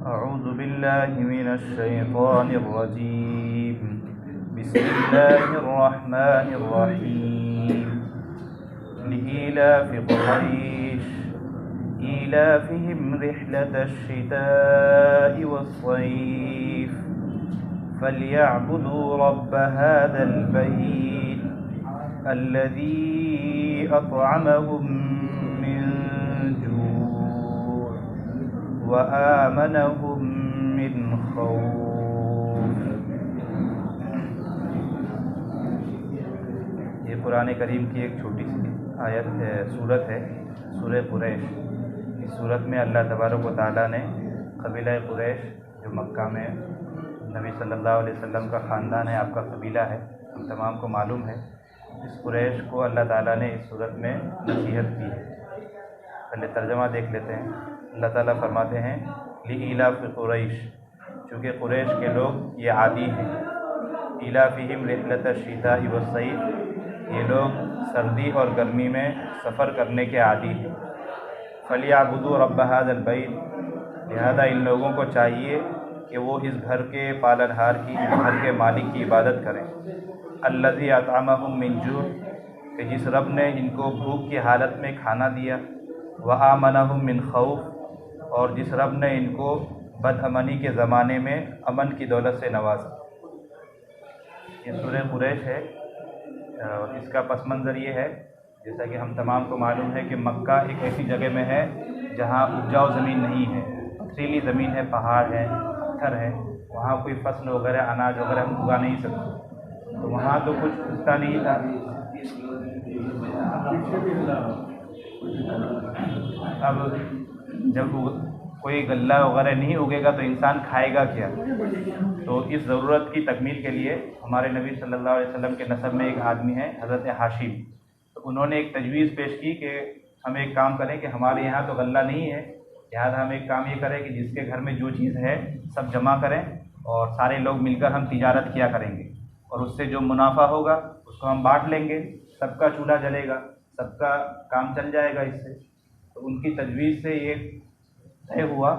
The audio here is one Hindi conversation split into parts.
अऊज़ु बिल्लाहि मिनश्शैतानिर्रजीम। बिस्मिल्लाहिर्रहमानिर्रहीम। लिईलाफि क़ुरैश ईलाफिहिम रिह्लतश्शिताइ वस्सैफ फल्यअबुदू रब्ब हाज़ल बैत अल्लज़ी अत्अमहुम मिन जूअ व आमनहुम मिन खौफ। ये कुरान करीम की एक छोटी सी आयत है, सूरत है, सूरह कुरैश। इस सूरत में अल्लाह तबारक व तआला ने कबीला कुरैश, जो मक्का में नबी सल्लल्लाहु अलैहि वसल्लम का ख़ानदान है, आपका कबीला है, हम तमाम को मालूम है। इस कुरैश को अल्लाह ताला ने इस सूरत में नसीहत की है। पहले तर्जमा देख लेते हैं। अल्लाह ताला फरमाते हैं लिईलाफि क़ुरैश, चूँकि कुरैश के लोग ये आदी हैं। ईलाफिहिम रिह्लतश्शिताइ वस्सैफ, ये लोग सर्दी और गर्मी में सफ़र करने के आदी हैं। फलियाबुदू रब्ब हाज़ल बैत, लिहाजा इन लोगों को चाहिए कि वो इस घर के पालनहार की, इस घर के मालिक की इबादत करें। अल्लज़ी अतअमहुम मिन जूअ, कि जिस रब ने इनको भूख की हालत में खाना दिया, व आमनहुम मिन खौफ, और जिस रब ने इनको बदअमनी के ज़माने में अमन की दौलत से नवाजा। ये सूरह कुरैश है और इसका पस मंज़र ये है, जैसा कि हम तमाम को मालूम है कि मक्का एक ऐसी जगह में है जहाँ उपजाऊ ज़मीन नहीं है, पथरीली ज़मीन है, पहाड़ है, पत्थर है, वहाँ कोई फसल वगैरह, अनाज वगैरह हम उगा नहीं सकते। तो वहाँ तो कुछ उगता नहीं था। अब जब कोई गल्ला वगैरह नहीं उगेगा तो इंसान खाएगा क्या? तो इस ज़रूरत की तकमील के लिए हमारे नबी सल्लल्लाहु अलैहि वसल्लम के नसब में एक आदमी है, हज़रत हाशिम। तो उन्होंने एक तजवीज़ पेश की कि हम एक काम करें कि हमारे यहाँ तो गल्ला नहीं है, लिहाजा हम एक काम ये करें कि जिसके घर में जो चीज़ है सब जमा करें और सारे लोग मिलकर हम तिजारत किया करेंगे, और उससे जो मुनाफा होगा उसको हम बांट लेंगे, सबका चूल्हा जलेगा, सबका काम चल जाएगा इससे। तो उनकी तजवीज़ से ये तय हुआ,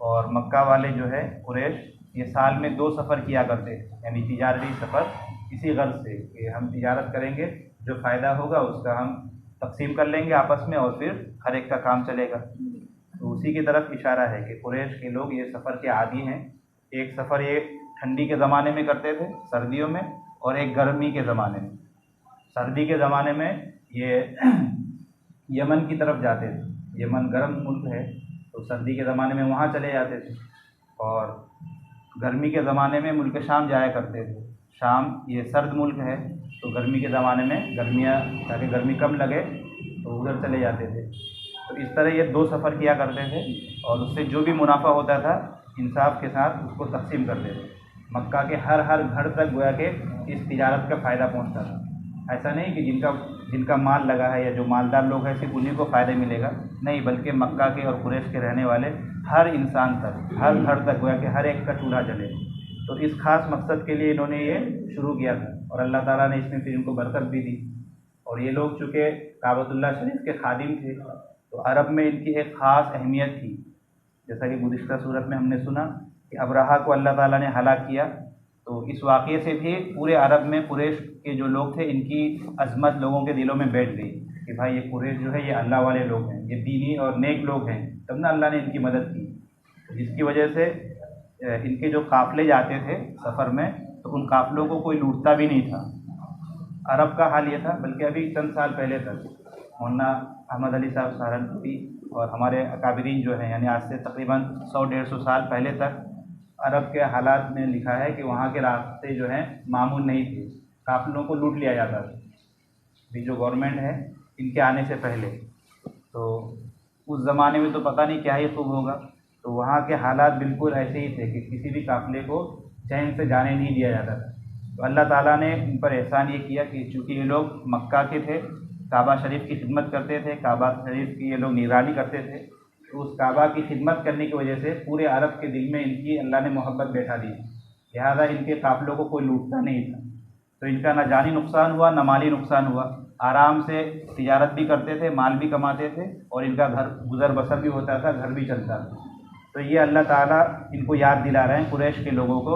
और मक्का वाले जो है कुरैश, ये साल में 2 सफ़र किया करते हैं, यानी तिजारती सफ़र, इसी गर्ज़ से कि हम तिजारत करेंगे, जो फ़ायदा होगा उसका हम तकसीम कर लेंगे आपस में और फिर हर एक का काम चलेगा। तो उसी की तरफ इशारा है कि कुरैश के लोग ये सफ़र के आदी हैं। एक सफ़र ये ठंडी के ज़माने में करते थे, सर्दियों में, और एक गर्मी के ज़माने में। सर्दी के ज़माने में ये यमन की तरफ जाते थे, यमन गर्म मुल्क है, तो सर्दी के ज़माने में वहाँ चले जाते थे, और गर्मी के ज़माने में मुल्क शाम जाया करते थे। शाम ये सर्द मुल्क है, तो गर्मी के ज़माने में ताकि गर्मी कम लगे तो उधर चले जाते थे। तो इस तरह ये 2 सफ़र किया करते थे, और उससे जो भी मुनाफा होता था इंसाफ के साथ उसको तकसीम करते थे। मक्का के हर घर तक गोया के इस तिजारत का फ़ायदा पहुँचता था। ऐसा नहीं कि जिनका माल लगा है या जो मालदार लोग हैं सिर्फ उन्हीं को फ़ायदा मिलेगा, नहीं, बल्कि मक्का के और कुरैश के रहने वाले हर इंसान तक, हर घर तक गोया कि हर एक का चूल्हा जले। तो इस ख़ास मकसद के लिए इन्होंने ये शुरू किया था, और अल्लाह ताला ने इसमें फिर इनको बरकत भी दी। और ये लोग चूँकि काबतुल्लाह शरीफ के खादिम थे, तो अरब में इनकी एक ख़ास अहमियत थी। जैसा कि गुज़िश्ता सूरत में हमने सुना कि अबरहा को अल्लाह ताला ने हलाक किया, तो इस वाक़ये से भी पूरे अरब में कुरैश के जो लोग थे, इनकी अज़मत लोगों के दिलों में बैठ गई कि भाई ये कुरैश जो है ये अल्लाह वाले लोग हैं, ये दीनी और नेक लोग हैं, तब ना अल्लाह ने इनकी मदद की। जिसकी वजह से इनके जो काफ़िले जाते थे सफ़र में, तो उन काफ़िलों को कोई लूटता भी नहीं था। अरब का हाल ये था, बल्कि अभी चंद साल पहले तक मौलाना अहमद अली साहब सहारनपुरी और हमारे अकाबिरीन जो हैं, यानी आज से तकरीबन 100-150 साल पहले तक अरब के हालात में लिखा है कि वहाँ के रास्ते जो हैं मामूल नहीं थे, काफ़िलों को लूट लिया जाता था। अभी जो गवर्नमेंट है इनके आने से पहले, तो उस ज़माने में तो पता नहीं क्या ही खूब होगा। तो वहाँ के हालात बिल्कुल ऐसे ही थे कि किसी भी काफ़िले को चैन से जाने नहीं दिया जाता था। तो अल्लाह ताला ने इन पर एहसान ये किया कि चूँकि ये लोग मक्का के थे, काबा शरीफ की खिदमत करते थे, काबा शरीफ की ये लोग निगरानी करते थे, तो उस काबा की खिदमत करने की वजह से पूरे अरब के दिल में इनकी अल्लाह ने मोहब्बत बैठा दी। लिहाजा इनके काफ़िलों को कोई लूटता नहीं था, तो इनका ना जानी नुकसान हुआ ना माली नुकसान हुआ। आराम से तिजारत भी करते थे, माल भी कमाते थे, और इनका घर गुज़र बसर भी होता था, घर भी चलता था। तो ये अल्लाह ताला इनको याद दिला रहे हैं कुरैश के लोगों को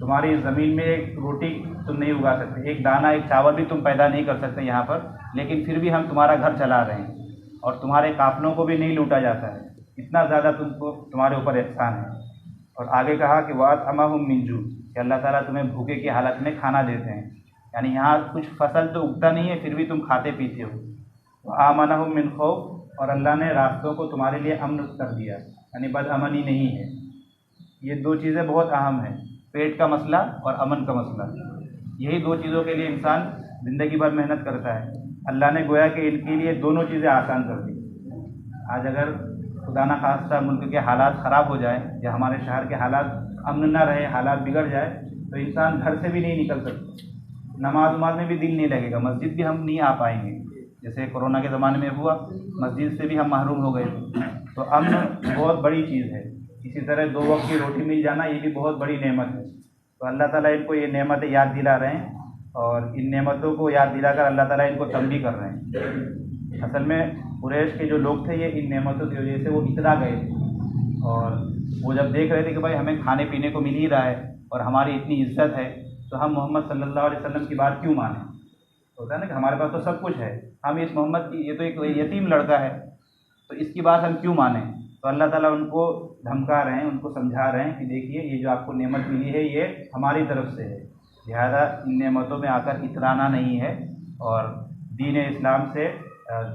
तुम्हारी ज़मीन में एक रोटी तुम नहीं उगा सकते, एक दाना एक चावल भी तुम पैदा नहीं कर सकते यहाँ पर, लेकिन फिर भी हम तुम्हारा घर चला रहे हैं और तुम्हारे काफ़िलों को भी नहीं लूटा जाता है। इतना ज़्यादा तुमको तुम्हारे ऊपर एहसान है। और आगे कहा कि वात अमाहुम मिंजू, कि अल्लाह ताला तुम्हें भूखे की हालत में खाना देते हैं, यानी यहाँ कुछ फसल तो उगता नहीं है फिर भी तुम खाते पीते हो। आमनहुम मिन खौफ, और अल्लाह ने रास्तों को तुम्हारे लिए अमन कर दिया, यानी बदअमनी नहीं है। ये दो चीज़ें बहुत अहम हैं, पेट का मसला और अमन का मसला। यही दो चीज़ों के लिए इंसान ज़िंदगी भर मेहनत करता है। अल्लाह ने गोया कि इनके लिए दोनों चीज़ें आसान कर दी। आज अगर खुदा न खास्ता मुल्क के हालात ख़राब हो जाए या हमारे शहर के हालात अमन ना रहे, हालात बिगड़ जाए, तो इंसान घर से भी नहीं निकल सकता, नमाज उमाज में भी दिल नहीं लगेगा, मस्जिद भी हम नहीं आ पाएंगे। जैसे कोरोना के ज़माने में हुआ, मस्जिद से भी हम महरूम हो गए। तो अमन बहुत बड़ी चीज़ है। इसी तरह 2 वक्त की रोटी मिल जाना ये भी बहुत बड़ी नेमत है। तो अल्लाह ताला इनको ये नेमतें याद दिला रहे हैं और इन नेमतों को याद दिलाकर अल्लाह ताला इनको तंबीह कर रहे हैं। असल में कुरैश के जो लोग थे ये इन नेमतों की वजह से वो इतरा गए थे और वो जब देख रहे थे कि भाई हमें खाने पीने को मिल ही रहा है और हमारी इतनी इज्जत है, तो हम मोहम्मद सल्लल्लाहु अलैहि वसल्लम की बात क्यों मानें। होता है ना कि हमारे पास तो सब कुछ है, हम इस मोहम्मद की, ये तो एक यतीम लड़का है, तो इसकी बात हम क्यों मानें। तो अल्लाह ताला उनको धमका रहे हैं, उनको समझा रहे हैं कि देखिए ये जो आपको नेमत मिली है ये हमारी तरफ से है, लिहाजा इन नेमतों में आकर इतराना नहीं है और दीन इस्लाम से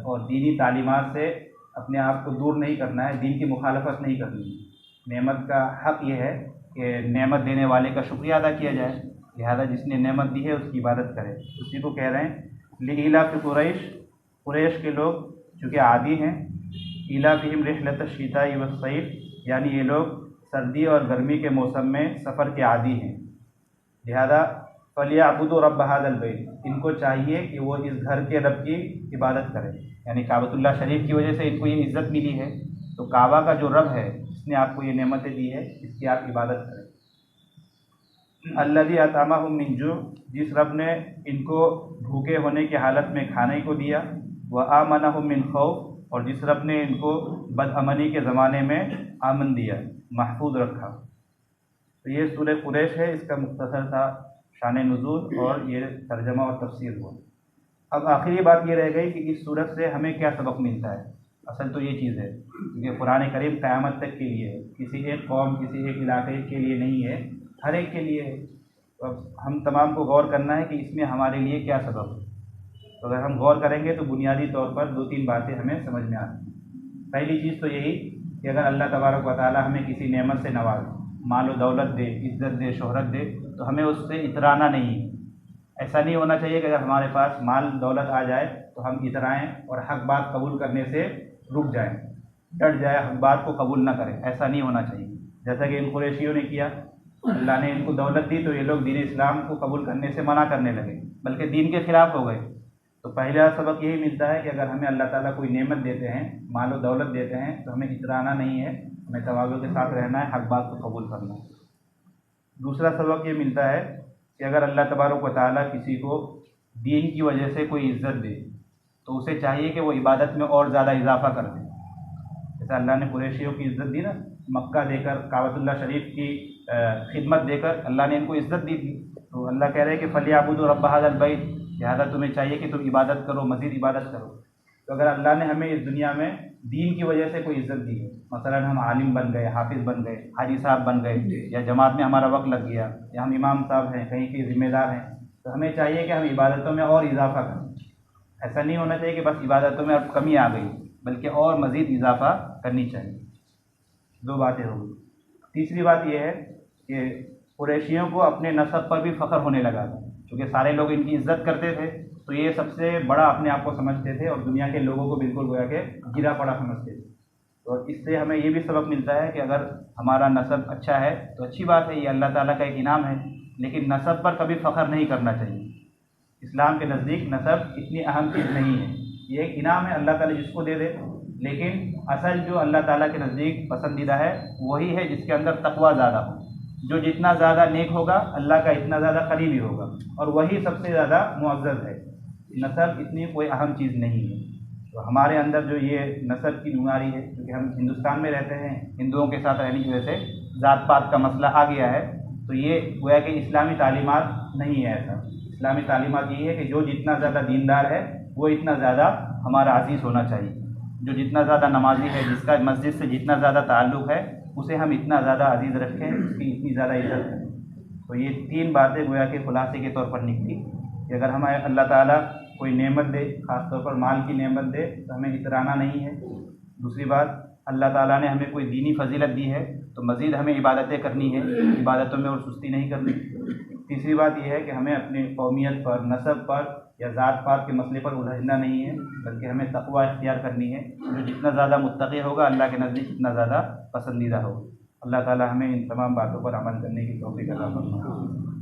और दीनी तालीमात से अपने आप को दूर नहीं करना है, दीन की मुखालफत नहीं करनी है। नेमत का हक़ ये है कि नेमत देने वाले का शुक्रिया अदा किया जाए, लिहाजा जिसने नेमत दी है उसकी इबादत करें। उसी को कह रहे हैं लिइलाफ़ि कुरैश, कुरैश के लोग चूँकि आदी हैं, इलाफ़िहिम रिहलत शीताई वस्सैफ, यानी ये लोग सर्दी और गर्मी के मौसम में सफ़र के आदी हैं, लिहाजा फलियअबुदू रब्ब हाज़ल बैत, इनको चाहिए कि वो इस घर के रब की इबादत करें। यानी काबतुल्लाह शरीफ की वजह से इनको ये इज़्ज़त मिली है, तो काबा का जो रब है जिसने आपको ये नेमतें दी है इसकी आप इबादत करें। अल्लज़ी अतअमहुम मिन जू, जिस रब ने इनको भूखे होने की हालत में खाने को दिया, व आमनहुम मिन खौफ, और जिस रब ने इनको बदअमनी के ज़माने में आमन दिया, महफूज रखा। तो ये सूरह कुरैश है, इसका मुख्तसर था शान नुज़ूल और ये तर्जमा और तफसीर हुआ। अब आखिरी बात ये रह गई कि इस सूरत से हमें क्या सबक मिलता है। असल तो ये चीज़ है क्योंकि कुरान करीम क़यामत तक के लिए है, किसी एक कौम किसी एक इलाके के लिए नहीं है, हर एक के लिए है। तो अब हम तमाम को गौर करना है कि इसमें हमारे लिए क्या सबक है। तो अगर हम गौर करेंगे तो बुनियादी तौर पर 2-3 बातें हमें समझ में आती हैं। पहली चीज़ तो यही कि अगर अल्लाह तबारक व तआला हमें किसी नेमत से नवाज़े, माल व दौलत दे, इज़्ज़त दे, शोहरत दे, तो हमें उससे इतराना नहीं है। ऐसा नहीं होना चाहिए कि अगर हमारे पास माल दौलत आ जाए तो हम इतराएँ और हक़ बात कबूल करने से रुक जाएँ, डट जाए, हक़ बात को कबूल ना करें। ऐसा नहीं होना चाहिए जैसा कि इन कुरैशियों ने किया। अल्लाह ने इनको दौलत दी तो ये लोग दीन इस्लाम को कबूल करने से मना करने लगे, बल्कि दीन के ख़िलाफ़ हो गए। तो पहला सबक यही मिलता है कि अगर हमें अल्लाह ताला कोई नेमत देते हैं, माल व दौलत देते हैं, तो हमें इतराना नहीं है, हमें तवाज़ुन के साथ रहना है, हक़ बात को कबूल करना है। दूसरा सबक ये मिलता है कि अगर अल्लाह तबारक व तआला किसी को दीन की वजह से कोई इज़्ज़त दे तो उसे चाहिए कि वो इबादत में और ज़्यादा इजाफ़ा कर दे। जैसे अल्लाह ने कुरैशियों की इज़्ज़त दी ना, मक्का देकर, काबतुल्लाह शरीफ की खिदमत देकर अल्लाह ने इनको इज़्ज़त दी थी। तो अल्लाह कह रहे हैं कि फलियअबुदू रब्ब हाज़ल बैत, लिहाजा तुम्हें चाहिए कि तुम इबादत करो, मज़ीद इबादत करो। तो अगर अल्लाह ने हमें इस दुनिया में दीन की वजह से कोई इज़्ज़त दी है, मसलन हम आलिम बन गए, हाफिज़ बन गए, हाजी साहब बन गए, या जमात में हमारा वक्त लग गया, या हम इमाम साहब हैं, कहीं के ज़िम्मेदार हैं, तो हमें चाहिए कि हम इबादतों में और इजाफ़ा करें। ऐसा नहीं होना चाहिए कि बस इबादतों में अब कमी आ गई, बल्कि और मज़ीद इजाफ़ा करनी चाहिए। 2 बातें हो गई। तीसरी बात यह है कि कुरैशियों को अपने नस्ब पर भी फ़ख्र होने लगा था, क्योंकि सारे लोग इनकी इज़्ज़त करते थे, तो ये सबसे बड़ा अपने आप को समझते थे और दुनिया के लोगों को बिल्कुल गोया के गिरा पड़ा समझते थे। तो इससे हमें ये भी सबक मिलता है कि अगर हमारा नस्ब अच्छा है तो अच्छी बात है, ये अल्लाह ताला का एक इनाम है, लेकिन नस्ब पर कभी फ़ख्र नहीं करना चाहिए। इस्लाम के नज़दीक नस्ब इतनी अहम चीज़ नहीं है, ये एक इनाम है, अल्लाह ताला जिसको दे दे, लेकिन असल जो अल्लाह ताला के नज़दीक पसंदीदा है वही है जिसके अंदर तक़वा ज़्यादा हो। जो जितना ज़्यादा नेक होगा अल्लाह का इतना ज़्यादा करीबी होगा, और वही सबसे ज़्यादा मुअज़्ज़ज़ है। नस्ब इतनी कोई अहम चीज़ नहीं है। तो हमारे अंदर जो ये नस्ल की बीमारी है, क्योंकि हम हिंदुस्तान में रहते हैं, हिंदुओं के साथ रहने की वजह से ज़ात पात का मसला आ गया है। तो ये गोया कि इस्लामी तालीमात नहीं है ऐसा। इस्लामी तालीमात ये है कि जो जितना ज़्यादा दीनदार है वो इतना ज़्यादा हमारा अजीज़ होना चाहिए। जो जितना ज़्यादा नमाजी है, जिसका मस्जिद से जितना ज़्यादा ताल्लुक़ है, उसे हम इतना ज़्यादा अजीज़ रखें, उसकी इतनी ज़्यादा इज़्ज़त करें। तो ये 3 बातें गोया के खुलासे के तौर पर निकली कि अगर हमें अल्लाह ताला कोई नेमत दे, ख़ास तौर पर माल की नेमत दे, तो हमें इतराना नहीं है। दूसरी बात, अल्लाह ताला ने हमें कोई दीनी फजीलत दी है तो मज़ीद हमें इबादतें करनी है, इबादतों में और सुस्ती नहीं करनी। तीसरी बात यह है कि हमें अपनी कौमियत पर, नस्ब पर या ज़ात पात के मसले पर उलझना नहीं है, बल्कि हमें तक़वा इख्तियार करनी है। जो जितना ज़्यादा मुत्तक़ी होगा अल्लाह के नज़दीक उतना ज़्यादा पसंदीदा होगा। अल्लाह ताला हमें इन तमाम बातों पर अमल करने की तौफ़ीक़ अता फरमाए।